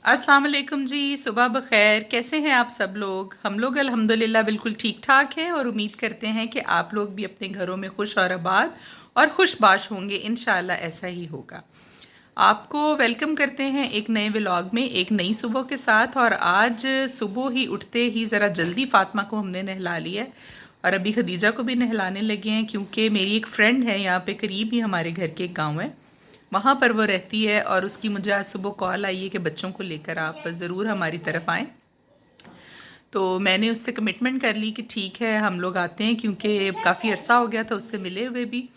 अस्सलाम वालेकुम जी। सुबह बखैर। कैसे हैं आप सब लोग? हम लोग अल्हम्दुलिल्लाह बिल्कुल ठीक ठाक हैं और उम्मीद करते हैं कि आप लोग भी अपने घरों में खुश और आबाद और खुशबाश होंगे। इंशाल्लाह ऐसा ही होगा। आपको वेलकम करते हैं एक नए व्लॉग में, एक नई सुबह के साथ। और आज सुबह ही उठते ही ज़रा जल्दी फ़ातिमा को हमने नहला लिया है और अभी खदीजा को भी नहलाने लगे हैं, क्योंकि मेरी एक फ़्रेंड है यहाँ पे करीब ही, हमारे घर के एक गाँव है, वहाँ पर वो रहती है। और उसकी मुझे आज सुबह कॉल आई है कि बच्चों को लेकर आप ज़रूर हमारी तरफ आएँ। तो मैंने उससे कमिटमेंट कर ली कि ठीक है हम लोग आते हैं, क्योंकि काफ़ी अरसा हो गया था उससे मिले हुए भी।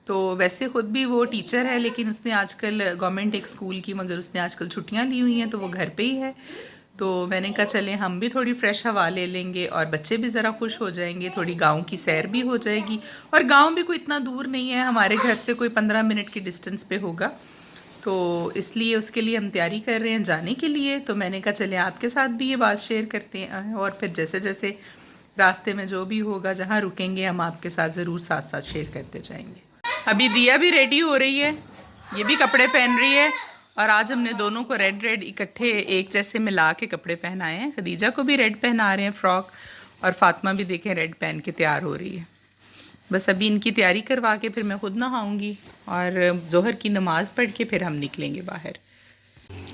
तो वैसे ख़ुद भी वो टीचर है, लेकिन उसने आजकल गवर्नमेंट एक स्कूल की, मगर उसने आजकल छुट्टियां ली हुई हैं, तो वो घर पे ही है। तो मैंने कहा चलें हम भी थोड़ी फ़्रेश हवा ले लेंगे और बच्चे भी ज़रा खुश हो जाएंगे, थोड़ी गांव की सैर भी हो जाएगी। और गांव भी कोई इतना दूर नहीं है, हमारे घर से कोई 15 मिनट की डिस्टेंस पे होगा। तो इसलिए उसके लिए हम तैयारी कर रहे हैं जाने के लिए। तो मैंने कहा चलें आपके साथ भी ये बात शेयर करते हैं, और फिर जैसे जैसे रास्ते में जो भी होगा, जहाँ रुकेंगे, हम आपके साथ ज़रूर साथ साथ शेयर करते जाएंगे। अभी दिया भी रेडी हो रही है, ये भी कपड़े पहन रही है। और आज हमने दोनों को रेड रेड इकट्ठे एक जैसे मिला के कपड़े पहनाए हैं। खदीजा को भी रेड पहना रहे हैं फ्रॉक, और फातिमा भी देखें रेड पहन के तैयार हो रही है। बस अभी इनकी तैयारी करवा के फिर मैं खुद नहाऊंगी और जोहर की नमाज़ पढ़ के फिर हम निकलेंगे बाहर।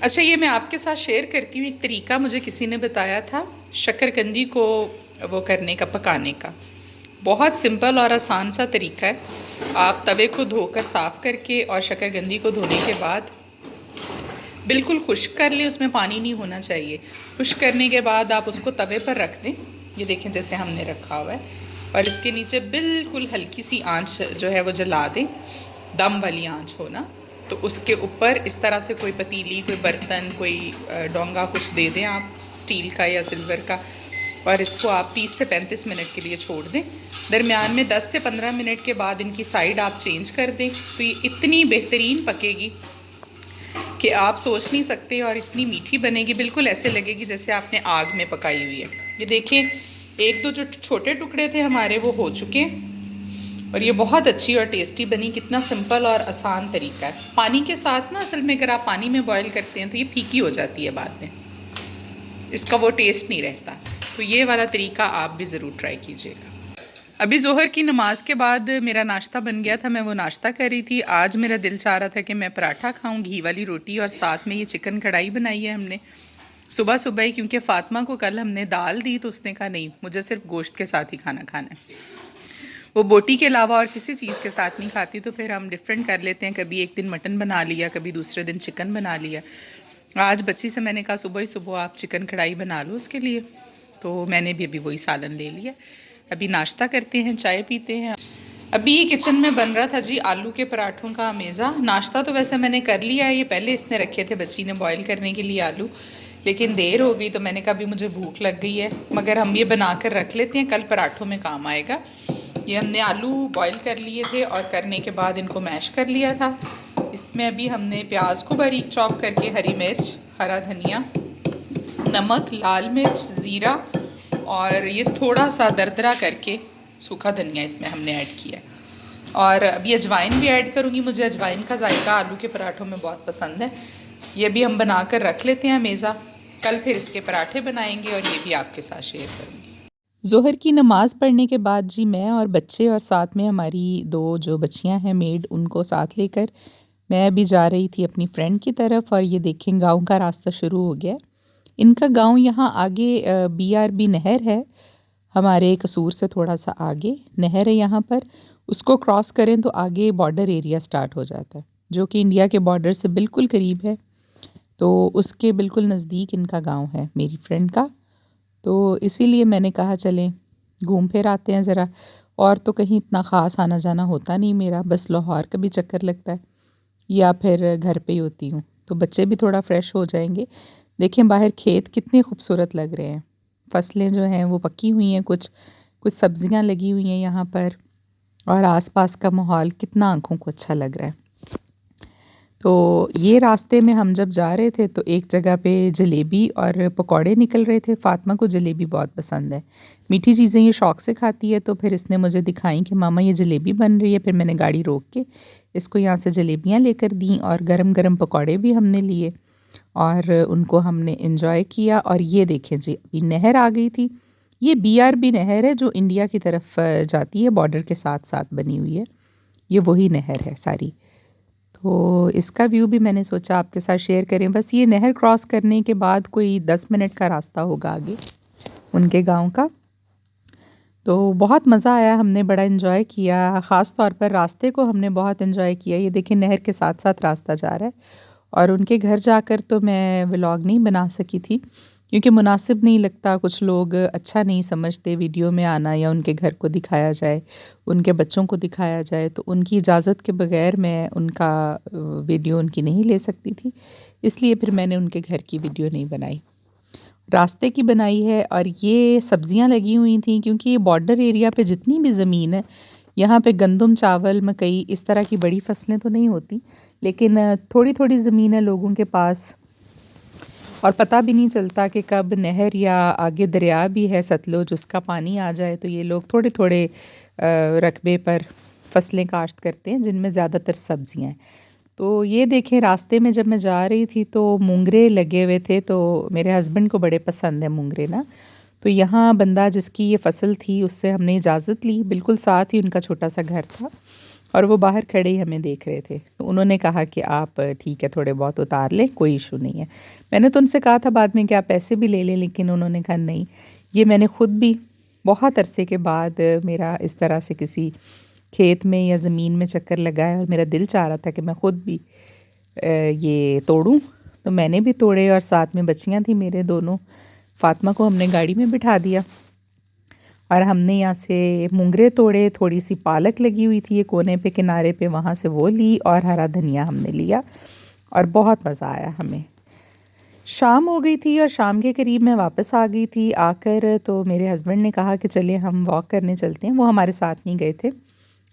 अच्छा, ये मैं आपके साथ शेयर करती हूँ। एक तरीका मुझे किसी ने बताया था शक्करकंदी को वो करने का, पकाने का। बहुत सिंपल और आसान सा तरीका है। आप तवे को धोकर साफ़ करके और शक्करकंदी को धोने के बाद बिल्कुल खुश्क कर लें, उसमें पानी नहीं होना चाहिए। खुश्क करने के बाद आप उसको तवे पर रख दें, ये देखें जैसे हमने रखा हुआ है, और इसके नीचे बिल्कुल हल्की सी आंच जो है वो जला दें, दम वाली आंच हो ना। तो उसके ऊपर इस तरह से कोई पतीली, कोई बर्तन, कोई डोंगा कुछ दे दें आप, स्टील का या सिल्वर का, और इसको आप 30 से 35 मिनट के लिए छोड़ दें। दरमियान में 10 से 15 मिनट के बाद इनकी साइड आप चेंज कर दें, तो ये इतनी बेहतरीन पकेगी कि आप सोच नहीं सकते, और इतनी मीठी बनेगी, बिल्कुल ऐसे लगेगी जैसे आपने आग में पकाई हुई है। ये देखें, एक दो जो छोटे टुकड़े थे हमारे वो हो चुके हैं, और ये बहुत अच्छी और टेस्टी बनी। कितना सिंपल और आसान तरीका है। पानी के साथ ना, असल में अगर आप पानी में बॉईल करते हैं तो ये फीकी हो जाती है बाद में, इसका वो टेस्ट नहीं रहता। तो ये वाला तरीका आप भी ज़रूर ट्राई कीजिएगा। अभी जोहर की नमाज के बाद मेरा नाश्ता बन गया था, मैं वो नाश्ता कर रही थी। आज मेरा दिल चाह रहा था कि मैं पराठा खाऊं, घी वाली रोटी, और साथ में ये चिकन कढ़ाई बनाई है हमने सुबह सुबह ही, क्योंकि फ़ातिमा को कल हमने दाल दी तो उसने कहा नहीं, मुझे सिर्फ गोश्त के साथ ही खाना खाना है, वो बोटी के अलावा और किसी चीज़ के साथ नहीं खाती। तो फिर हम डिफरेंट कर लेते हैं, कभी एक दिन मटन बना लिया, कभी दूसरे दिन चिकन बना लिया। आज बच्ची से मैंने कहा सुबह ही सुबह आप चिकन कढ़ाई बना लो उसके लिए, तो मैंने भी अभी वही सालन ले लिया। अभी नाश्ता करते हैं, चाय पीते हैं। अभी किचन में बन रहा था जी आलू के पराठों का मेज़ा। नाश्ता तो वैसे मैंने कर लिया है, ये पहले इसने रखे थे बच्ची ने बॉईल करने के लिए आलू, लेकिन देर हो गई तो मैंने कहा अभी मुझे भूख लग गई है, मगर हम ये बना कर रख लेते हैं, कल पराठों में काम आएगा। ये हमने आलू बॉईल कर लिए थे और करने के बाद इनको मैश कर लिया था। इसमें अभी हमने प्याज को बारीक चॉप करके, हरी मिर्च, हरा धनिया, नमक, लाल मिर्च, ज़ीरा, और ये थोड़ा सा दरदरा करके सूखा धनिया इसमें हमने ऐड किया है। और अभी अजवाइन भी ऐड करूँगी, मुझे अजवाइन का जायका आलू के पराठों में बहुत पसंद है। ये भी हम बना कर रख लेते हैं मेज़ा, कल फिर इसके पराठे बनाएंगे और ये भी आपके साथ शेयर करूँगी। ज़ोहर की नमाज़ पढ़ने के बाद जी मैं और बच्चे, और साथ में हमारी 2 जो बच्चियां हैं मेड, उनको साथ लेकर मैं अभी जा रही थी अपनी फ्रेंड की तरफ। और ये देखें गांव का रास्ता शुरू हो गया। इनका गांव यहाँ आगे BRB नहर है, हमारे कसूर से थोड़ा सा आगे नहर है यहाँ पर। उसको क्रॉस करें तो आगे बॉर्डर एरिया स्टार्ट हो जाता है, जो कि इंडिया के बॉर्डर से बिल्कुल करीब है। तो उसके बिल्कुल नज़दीक इनका गांव है मेरी फ्रेंड का। तो इसीलिए मैंने कहा चलें घूम फिर आते हैं ज़रा। और तो कहीं इतना ख़ास आना जाना होता नहीं मेरा, बस लाहौर का भी चक्कर लगता है या फिर घर पे ही होती हूँ। तो बच्चे भी थोड़ा फ्रेश हो जाएंगे। देखें बाहर खेत कितने खूबसूरत लग रहे हैं, फसलें जो हैं वो पकी हुई हैं, कुछ कुछ सब्जियां लगी हुई हैं यहाँ पर, और आसपास का माहौल कितना आँखों को अच्छा लग रहा है। तो ये रास्ते में हम जब जा रहे थे तो एक जगह पे जलेबी और पकौड़े निकल रहे थे। फ़ातिमा को जलेबी बहुत पसंद है, मीठी चीज़ें ये शौक़ से खाती है। तो फिर इसने मुझे दिखाई कि मामा ये जलेबी बन रही है। फिर मैंने गाड़ी रोक के इसको यहाँ से जलेबियाँ लेकर दी, और गरम गरम पकौड़े भी हमने लिए। और उनको हमने एंजॉय किया। और ये देखें जी, अभी नहर आ गई थी। ये BRB नहर है जो इंडिया की तरफ जाती है, बॉर्डर के साथ साथ बनी हुई है। ये वही नहर है सारी। तो इसका व्यू भी मैंने सोचा आपके साथ शेयर करें। बस ये नहर क्रॉस करने के बाद कोई 10 मिनट का रास्ता होगा आगे उनके गांव का। तो बहुत मज़ा आया, हमने बड़ा इन्जॉय किया। ख़ास तौर पर रास्ते को हमने बहुत इन्जॉय किया। ये देखिए नहर के साथ साथ रास्ता जा रहा है। और उनके घर जाकर तो मैं व्लॉग नहीं बना सकी थी क्योंकि मुनासिब नहीं लगता, कुछ लोग अच्छा नहीं समझते वीडियो में आना या उनके घर को दिखाया जाए, उनके बच्चों को दिखाया जाए। तो उनकी इजाज़त के बगैर मैं उनका वीडियो उनकी नहीं ले सकती थी, इसलिए फिर मैंने उनके घर की वीडियो नहीं बनाई, रास्ते की बनाई है। और ये सब्ज़ियां लगी हुई थी क्योंकि ये बॉर्डर एरिया पे जितनी भी ज़मीन है यहाँ पे गंदम, चावल, मकई इस तरह की बड़ी फसलें तो नहीं होती, लेकिन थोड़ी थोड़ी ज़मीन है लोगों के पास। और पता भी नहीं चलता कि कब नहर या आगे दरिया भी है सतलुज, उसका पानी आ जाए तो ये लोग थोड़े थोड़े रकबे पर फसलें काश्त करते हैं जिनमें ज़्यादातर सब्ज़ियाँ हैं। तो ये देखें रास्ते में जब मैं जा रही थी तो मूंगरे लगे हुए थे। तो मेरे हस्बैंड को बड़े पसंद है मूंगरे ना। तो यहाँ बंदा जिसकी ये फसल थी उससे हमने इजाज़त ली, बिल्कुल साथ ही उनका छोटा सा घर था और वो बाहर खड़े ही हमें देख रहे थे। तो उन्होंने कहा कि आप ठीक है थोड़े बहुत उतार लें, कोई इशू नहीं है। मैंने तो उनसे कहा था बाद में कि आप पैसे भी ले लें, लेकिन उन्होंने कहा नहीं। ये मैंने ख़ुद भी बहुत अरसे के बाद मेरा इस तरह से किसी खेत में या ज़मीन में चक्कर लगाया और मेरा दिल चाह रहा था कि मैं ख़ुद भी ये तोड़ूं। तो मैंने भी तोड़े और साथ में बच्चियां थी मेरे दोनों, फ़ातिमा को हमने गाड़ी में बिठा दिया और हमने यहाँ से मूंगरे तोड़े। थोड़ी सी पालक लगी हुई थी ये कोने पे किनारे पे, वहाँ से वो ली और हरा धनिया हमने लिया और बहुत मज़ा आया हमें। शाम हो गई थी और शाम के करीब मैं वापस आ गई थी। आकर तो मेरे हस्बैंड ने कहा कि चलिए हम वॉक करने चलते हैं। वो हमारे साथ नहीं गए थे,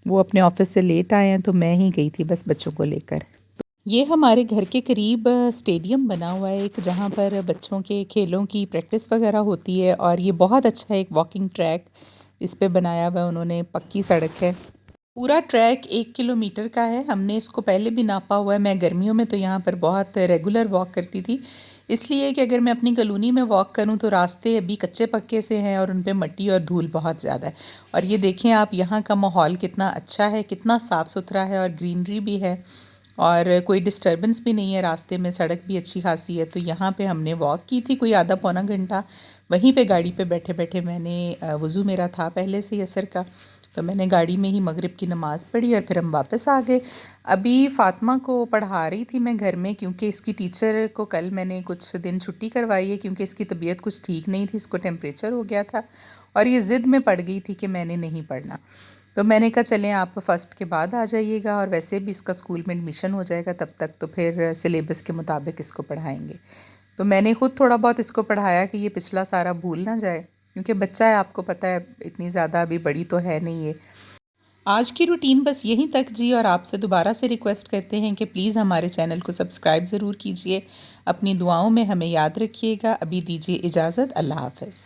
वो अपने ऑफिस से लेट आए हैं, तो मैं ही गई थी बस बच्चों को लेकर। ये हमारे घर के करीब स्टेडियम बना हुआ है एक, जहाँ पर बच्चों के खेलों की प्रैक्टिस वगैरह होती है। और ये बहुत अच्छा है, एक वॉकिंग ट्रैक इस पे बनाया हुआ है उन्होंने, पक्की सड़क है। पूरा ट्रैक 1 किलोमीटर का है। हमने इसको पहले भी नापा हुआ है। मैं गर्मियों में तो यहाँ पर बहुत रेगुलर वॉक करती थी, इसलिए कि अगर मैं अपनी कॉलोनी में वॉक करूँ तो रास्ते अभी कच्चे पक्के से हैं और उन पे मट्टी और धूल बहुत ज़्यादा है। और ये देखें आप, यहाँ का माहौल कितना अच्छा है, कितना साफ़ सुथरा है और ग्रीनरी भी है और कोई डिस्टर्बेंस भी नहीं है रास्ते में, सड़क भी अच्छी खासी है। तो यहाँ पे हमने वॉक की थी कोई आधा पौना घंटा। वहीं पे गाड़ी पे बैठे बैठे मैंने वज़ू मेरा था पहले से ही असर का, तो मैंने गाड़ी में ही मगरिब की नमाज़ पढ़ी और फिर हम वापस आ गए। अभी फ़ातिमा को पढ़ा रही थी मैं घर में, क्योंकि इसकी टीचर को कल मैंने कुछ दिन छुट्टी करवाई है क्योंकि इसकी तबीयत कुछ ठीक नहीं थी, इसको टेम्परेचर हो गया था और ये ज़िद में पड़ गई थी कि मैंने नहीं पढ़ना। तो मैंने कहा चलें आप फ़र्स्ट के बाद आ जाइएगा और वैसे भी इसका स्कूल में एडमिशन हो जाएगा तब तक, तो फिर सिलेबस के मुताबिक इसको पढ़ाएंगे। तो मैंने ख़ुद थोड़ा बहुत इसको पढ़ाया कि ये पिछला सारा भूल ना जाए, क्योंकि बच्चा है, आपको पता है इतनी ज़्यादा अभी बड़ी तो है नहीं ये। आज की रूटीन बस यहीं तक जी, और आपसे दोबारा से रिक्वेस्ट करते हैं कि प्लीज़ हमारे चैनल को सब्सक्राइब ज़रूर कीजिए। अपनी दुआओं में हमें याद रखिएगा। अभी दीजिए इजाज़त, अल्लाह हाफ़िज़।